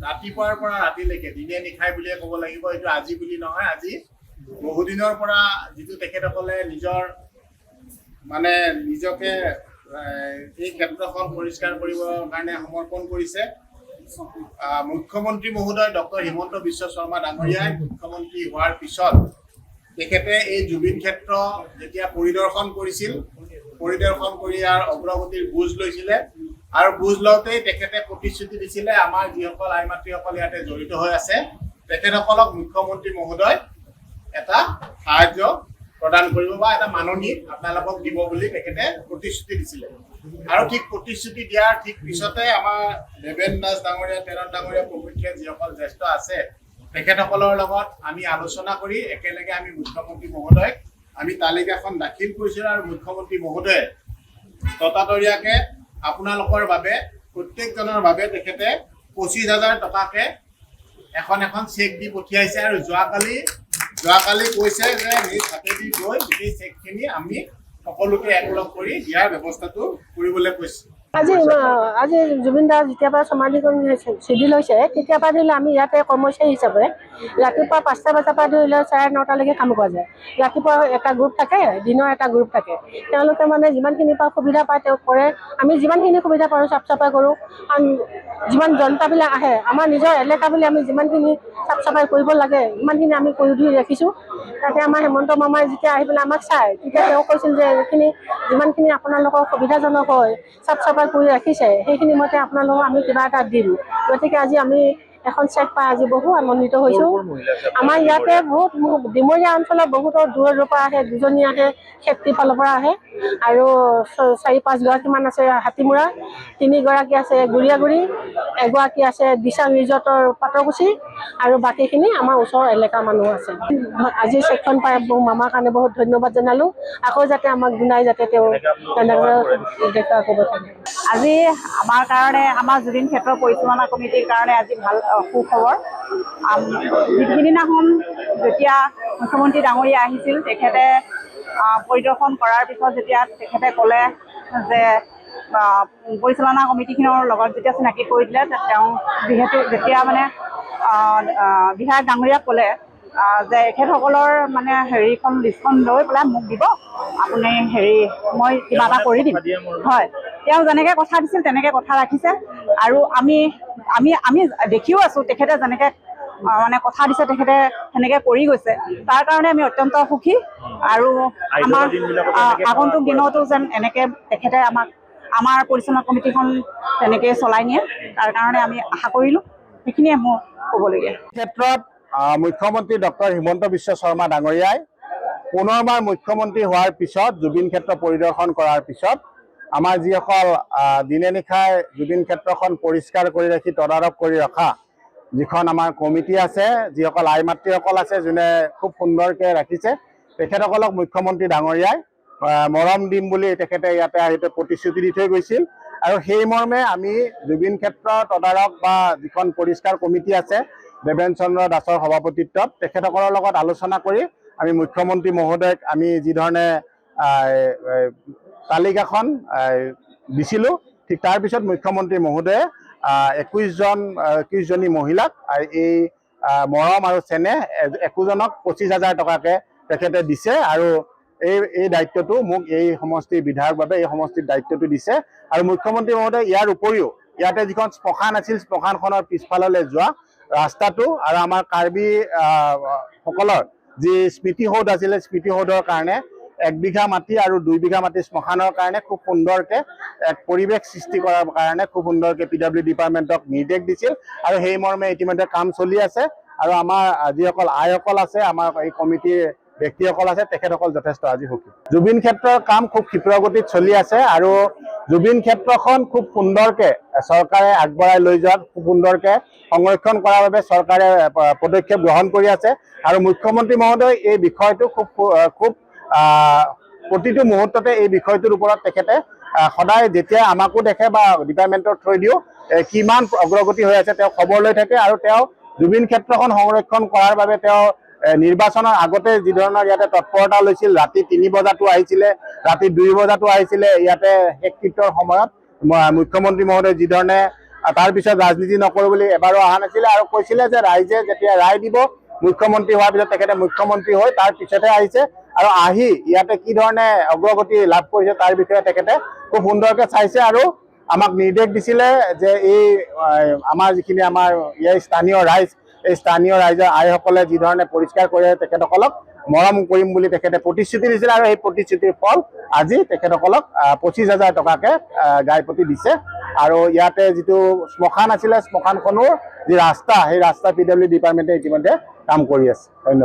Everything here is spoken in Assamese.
ৰাতিপুৱাৰ পৰা ৰাতিলৈকে দিনে নিশাই বুলিয়ে ক'ব লাগিব। এইটো আজি বুলি নহয়, আজি বহুদিনৰ পৰা যিটো তেখেতসকলে নিজকে এই ক্ষেত্ৰখন পৰিষ্কাৰ কৰিবৰ কাৰণে সমৰ্পণ কৰিছে। মুখ্যমন্ত্ৰী মহোদয় ডক্টৰ হিমন্ত বিশ্ব শৰ্মা ডাঙৰীয়াই মুখ্যমন্ত্ৰী হোৱাৰ পিছত তেখেতে এই জুবিন ক্ষেত্ৰ যেতিয়া পৰিদৰ্শন কৰিছিল, পৰিদৰ্শন কৰি ইয়াৰ অগ্ৰগতিৰ বুজ লৈছিলে আৰু বুজ লওঁতেই তেখেতে প্ৰতিশ্ৰুতি দিছিলে আমাৰ যিসকল আই মাতৃসকল ইয়াতে জড়িত হৈ আছে তেখেতসকলক মুখ্যমন্ত্ৰী মহোদয় এটা সাহায্য প্ৰদান কৰিব বা এটা মাননি আপোনালোকক দিব বুলি তেখেতে প্ৰতিশ্ৰুতি দিছিলে। আৰু ঠিক প্ৰতিশ্ৰুতি দিয়াৰ ঠিক পিছতে আমাৰ দেৱেন দাস ডাঙৰীয়া, তেৰণ ডাঙৰীয়া প্ৰমুখ্যে যিসকল জ্যেষ্ঠ আছে তেখেতসকলৰ লগত আমি আলোচনা কৰি একেলগে আমি মুখ্যমন্ত্ৰী মহোদয়ক আমি তালিকাখন দাখিল কৰিছিলোঁ আৰু মুখ্যমন্ত্ৰী মহোদয়ে ততাতৰীয়াকৈ আপোনালোকৰ বাবে প্ৰত্যেকজনৰ বাবে তেখেতে 25,000 টকাকে এখন চেক দি পঠিয়াইছে আৰু যোৱাকালি কৈছে যে নিজ হাতেদি গৈ গোটেই চেকখিনি আমি সকলোকে একলগ কৰি দিয়াৰ ব্যৱস্থাটো কৰিবলৈ কৈছে। আজি জুবিন দাৰ যেতিয়াৰ পৰা সমাধিকৰণ শিথিল হৈছে তেতিয়াৰ পৰা ধৰি লওক আমি ইয়াতে কৰ্মচাৰী হিচাপে ৰাতিপুৱা 5টা বজাৰ পৰা ধৰি লওক 9:30লৈকে কাম কৰা যায়। ৰাতিপুৱা এটা গ্ৰুপ থাকে, দিনৰ এটা গ্ৰুপ থাকে। তেওঁলোকে যিমানখিনি পৰা সুবিধা পায় তেওঁ কৰে। আমি যিমানখিনি সুবিধা পাৰোঁ চাফ চাফাই কৰোঁ। যিমান জনতাবিলাক আহে আমাৰ নিজৰ এলেকা বুলি আমি যিমানখিনি চাফ চাফাই কৰিব লাগে ইমানখিনি আমি কৰি দি ৰাখিছোঁ। তাতে আমাৰ হেমন্ত মামাই যেতিয়া আহি পেলাই আমাক চায় তেতিয়া তেওঁ কৈছিল যে এইখিনি যিমানখিনি আপোনালোকৰ সুবিধাজনক হয় চাফ চাফাই কৰি ৰাখিছে সেইখিনি মতে আপোনালোকক আমি কিবা এটা দিম। গতিকে আজি আমি এখন চেক পাই আজি বহু আনন্দিত হৈছোঁ। আমাৰ ইয়াতে বহুত ডিমৰীয়া অঞ্চলত বহুতো দূৰৰ পৰা আহে, দুজনী আহে খেতিৰ ফালৰ পৰা আহে আৰু 4-5 গৰাকীমান আছে হাতীমূৰা, 3 গৰাকী আছে গুৰিয়াগুৰি, এগৰাকী আছে দিচাং ৰিজৰ্টৰ পাটৰকুচি আৰু বাকীখিনি আমাৰ ওচৰৰ এলেকাৰ মানুহ আছে। আজি চেকখন পাই মামাৰ কাৰণে বহুত ধন্যবাদ জনালোঁ। আকৌ যাতে আমাক দুনাই যাতে তেওঁ তেনেদৰে দেখা কৰিব থাকে। আজি আমাৰ কাৰণে আমাৰ জুবিন ক্ষেত্ৰ পৰিচালনা কমিটিৰ কাৰণে আজি ভাল সুখবৰ। সিদিনাখন যেতিয়া মুখ্যমন্ত্ৰী ডাঙৰীয়া আহিছিল তেখেতে পৰিদৰ্শন কৰাৰ পিছত যেতিয়া তেখেতে ক'লে যে পৰিচালনা কমিটিখনৰ লগত যেতিয়া চিনাকি কৰি দিলে তেওঁ যেতিয়া বিধায়ক ডাঙৰীয়াক ক'লে যে এখেতসকলৰ হেৰিখন লিষ্টখন লৈ পেলাই মোক দিব, আপুনি মই কিবা এটা কৰি দিম। হয়, তেওঁ যেনেকৈ কথা দিছিল তেনেকৈ কথা ৰাখিছে আৰু আমি দেখিও আছোঁ তেখেতে যেনেকৈ কথা দিছে তেখেতে সেনেকৈ কৰি গৈছে। তাৰ কাৰণে আমি অত্যন্ত সুখী আৰু আমাৰ আগন্তুক দিনতো যেন এনেকৈ তেখেতে আমাৰ পৰিচালনা কমিটিখন তেনেকৈ চলাই নিয়ে তাৰ কাৰণে আমি আশা কৰিলোঁ। সেইখিনিয়ে মোৰ ক'বলগীয়া। ক্ষেত্ৰত মুখ্যমন্ত্ৰী ডক্টৰ হিমন্ত বিশ্ব শৰ্মা ডাঙৰীয়াই পুনৰবাৰ মুখ্যমন্ত্ৰী হোৱাৰ পিছত জুবিন ক্ষেত্ৰ পৰিদৰ্শন কৰাৰ পিছত আমাৰ যিসকল দিনে নিশাই জুবিন ক্ষেত্ৰখন পৰিষ্কাৰ কৰি ৰাখি তদাৰক কৰি ৰখা যিখন আমাৰ কমিটি আছে, যিসকল আই মাতৃসকল আছে যোনে খুব সুন্দৰকৈ ৰাখিছে তেখেতসকলক মুখ্যমন্ত্ৰী ডাঙৰীয়াই মৰম দিম বুলি তেখেতে ইয়াতে আহি প্ৰতিশ্ৰুতি দি থৈ গৈছিল আৰু সেই মৰ্মে আমি জুবিন ক্ষেত্ৰ তদাৰক বা যিখন পৰিষ্কাৰ কমিটি আছে দেৱেন চন্দ্ৰ দাসৰ সভাপতিত্বত তেখেতসকলৰ লগত আলোচনা কৰি আমি মুখ্যমন্ত্ৰী মহোদয়ক আমি যিধৰণে তালিকাখন দিছিলোঁ ঠিক তাৰ পিছত মুখ্যমন্ত্ৰী মহোদয়ে 21জনী মহিলাক এই মৰম আৰু চেনেহ 21জনক 25,000 টকাকে তেখেতে দিছে আৰু এই দায়িত্বটো মোক এই সমষ্টিৰ বিধায়ক বাবে এই সমষ্টিৰ দায়িত্বটো দিছে। আৰু মুখ্যমন্ত্ৰী মহোদয় ইয়াৰ উপৰিও ইয়াতে যিখন শ্মশান আছিল শ্মশানখনৰ পিছফাললৈ যোৱা ৰাস্তাটো আৰু আমাৰ কাৰ্বি সকলৰ যি স্মৃতিসৌধ আছিলে স্মৃতিসৌধৰ কাৰণে 1 বিঘা মাটি আৰু 2 বিঘা মাটি শ্মশানৰ কাৰণে খুব সুন্দৰকৈ এক পৰিৱেশ সৃষ্টি কৰাৰ কাৰণে খুব সুন্দৰকৈ PW ডিপাৰ্টমেণ্টক নিৰ্দেশ দিছিল আৰু সেই মৰ্মে ইতিমধ্যে কাম চলি আছে আৰু আমাৰ যিসকল আইসকল আছে আমাৰ এই কমিটিৰ ব্যক্তিসকল আছে তেখেতসকল যথেষ্ট আজি সুখী। জুবিন ক্ষেত্ৰৰ কাম খুব ক্ষিপ্ৰগতিত চলি আছে আৰু জুবিন ক্ষেত্ৰখন খুব সুন্দৰকৈ চৰকাৰে আগবঢ়াই লৈ যোৱাত খুব সুন্দৰকৈ সংৰক্ষণ কৰাৰ বাবে চৰকাৰে পদক্ষেপ গ্ৰহণ কৰি আছে আৰু মুখ্যমন্ত্ৰী মহোদয় এই বিষয়টো খুব প্ৰতিটো মুহূৰ্ততে এই বিষয়টোৰ ওপৰত তেখেতে সদায় যেতিয়া আমাকো দেখে বা ডিপাৰ্টমেণ্টৰ থ্ৰুদিও কিমান অগ্ৰগতি হৈ আছে তেওঁ খবৰ লৈ থাকে আৰু তেওঁ জুবিন ক্ষেত্ৰখন সংৰক্ষণ কৰাৰ বাবে তেওঁ নিৰ্বাচনৰ আগতে যি ধৰণৰ ইয়াতে তৎপৰতা লৈছিল, ৰাতি 3 বজাতো আহিছিলে, ৰাতি 2 বজাতো আহিছিলে, ইয়াতে শেষকৃত্যৰ সময়ত মুখ্যমন্ত্ৰী মহোদয় যি ধৰণে তাৰপিছত ৰাজনীতি নকৰোঁ বুলি এবাৰো অহা নাছিলে আৰু কৈছিলে যে ৰাইজে যেতিয়া ৰায় দিব মুখ্যমন্ত্ৰী হোৱাৰ পিছত তেখেতে মুখ্যমন্ত্ৰী হৈ তাৰ পিছতহে আহিছে আৰু আহি ইয়াতে কি ধৰণে অগ্ৰগতি লাভ কৰিছে তাৰ বিষয়ে তেখেতে খুব সুন্দৰকৈ চাইছে আৰু আমাক নিৰ্দেশ দিছিলে যে এই আমাৰ যিখিনি আমাৰ ইয়াৰ স্থানীয় ৰাইজ এই স্থানীয় ৰাইজৰ আইসকলে যি ধৰণে পৰিষ্কাৰ কৰে তেখেতসকলক মৰম কৰিম বুলি তেখেতে প্ৰতিশ্ৰুতি দিছিলে আৰু এই প্ৰতিশ্ৰুতিৰ ফল আজি তেখেতসকলক 25,000 টকাকৈ গাইপতি দিছে আৰু ইয়াতে যিটো শ্মশান আছিলে শ্মশানখনৰ যি ৰাস্তা সেই ৰাস্তা PWD ডিপাৰ্টমেণ্টে ইতিমধ্যে কাম কৰি আছে। ধন্যবাদ।